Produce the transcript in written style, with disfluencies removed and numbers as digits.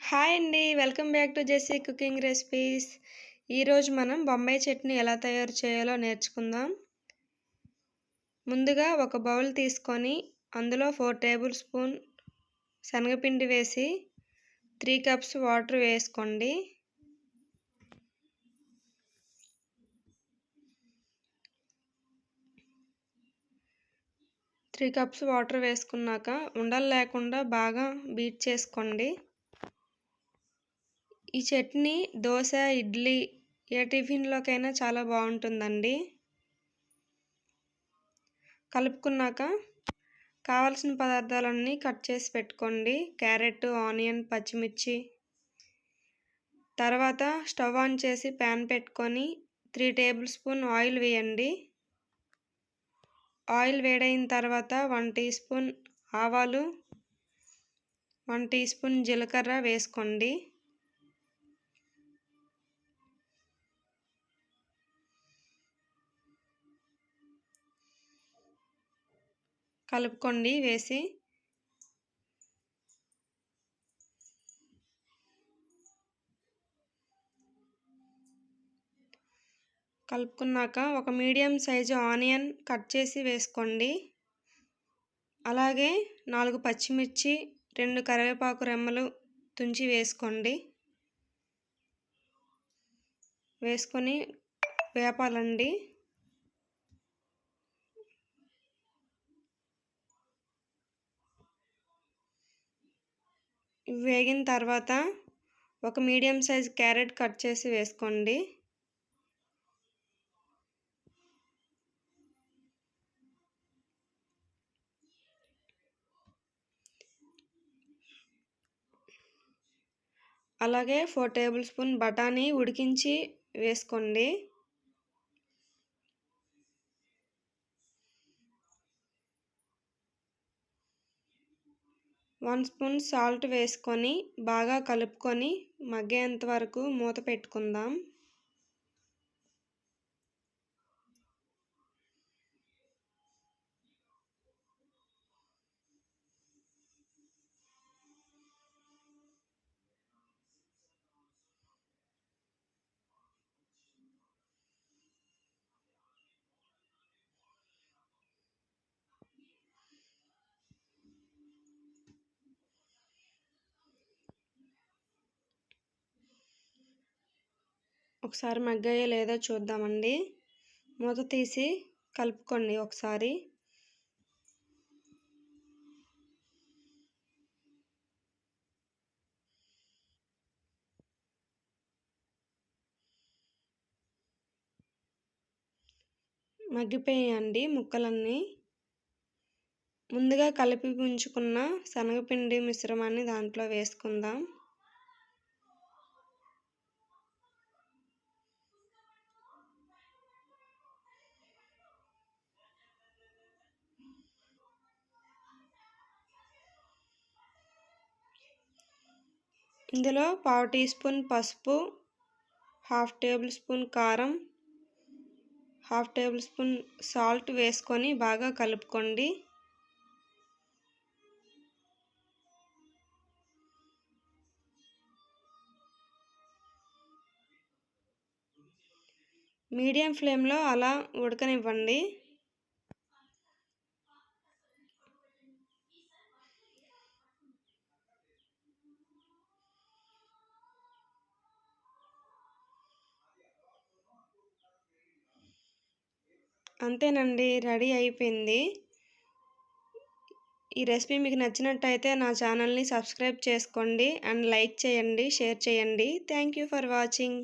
Hi అండి. Welcome back to Jessie cooking recipes. ఈరోజు మనం బొంబాయి చట్నీ ఎలా తయారు చేయాలో నేర్చుకుందాం. ముందుగా ఒక బౌల్ తీసుకొని అందులో 4 టేబుల్ స్పూన్ శనగపిండి వేసి 3 కప్స్ వాటర్ వేసుకోండి. త్రీ కప్స్ వాటర్ వేసుకున్నాక ఉండలు లేకుండా బాగా బీట్ చేసుకోండి. ఈ చట్నీ దోశ, ఇడ్లీ ఏ టిఫిన్లోకైనా చాలా బాగుంటుందండి. కలుపుకున్నాక కావలసిన పదార్థాలన్నీ కట్ చేసి పెట్టుకోండి. క్యారెట్, ఆనియన్, పచ్చిమిర్చి. తర్వాత స్టవ్ ఆన్ చేసి ప్యాన్ పెట్టుకొని 3 టేబుల్ స్పూన్ ఆయిల్ వేయండి. ఆయిల్ వేడైన తర్వాత 1 టీ స్పూన్ ఆవాలు, 1 టీ స్పూన్ జీలకర్ర వేసుకోండి. కలుపుకోండి వేసి. కలుపుకున్నాక ఒక మీడియం సైజు ఆనియన్ కట్ చేసి వేసుకోండి. అలాగే 4 పచ్చిమిర్చి, 2 కరివేపాకు రెమ్మలు తుంచి వేసుకోండి. వేసుకొని వేపాలండి. వేగిన తర్వాత ఒక మీడియం సైజ్ క్యారెట్ కట్ చేసి వేసుకోండి. అలాగే 4 టేబుల్ స్పూన్ బఠానీ ఉడికించి వేసుకోండి. వన్ స్పూన్ సాల్ట్ వేసుకొని బాగా కలుపుకొని మగ్గేంత వరకు మూత పెట్టుకుందాం. ఒకసారి మగ్గాయో లేదో చూద్దామండి. మూత తీసి కలుపుకోండి ఒకసారి. మగ్గిపోయాయండి ముక్కలన్నీ. ముందుగా కలిపి ఉంచుకున్న శనగపిండి మిశ్రమాన్ని దాంట్లో వేసుకుందాం. ఇందులో 1/2 టీ స్పూన్ పసుపు, 1/2 టేబుల్ స్పూన్ కారం, 1/2 టేబుల్ స్పూన్ సాల్ట్ వేసుకొని బాగా కలుపుకోండి. మీడియం ఫ్లేమ్లో అలా ఉడకనివ్వండి. అంతేనండి, రెడీ అయిపోయింది. ఈ రెసిపీ మీకు నచ్చినట్టయితే నా ఛానల్ని సబ్స్క్రైబ్ చేసుకోండి అండ్ లైక్ చేయండి, షేర్ చేయండి. Thank you for watching.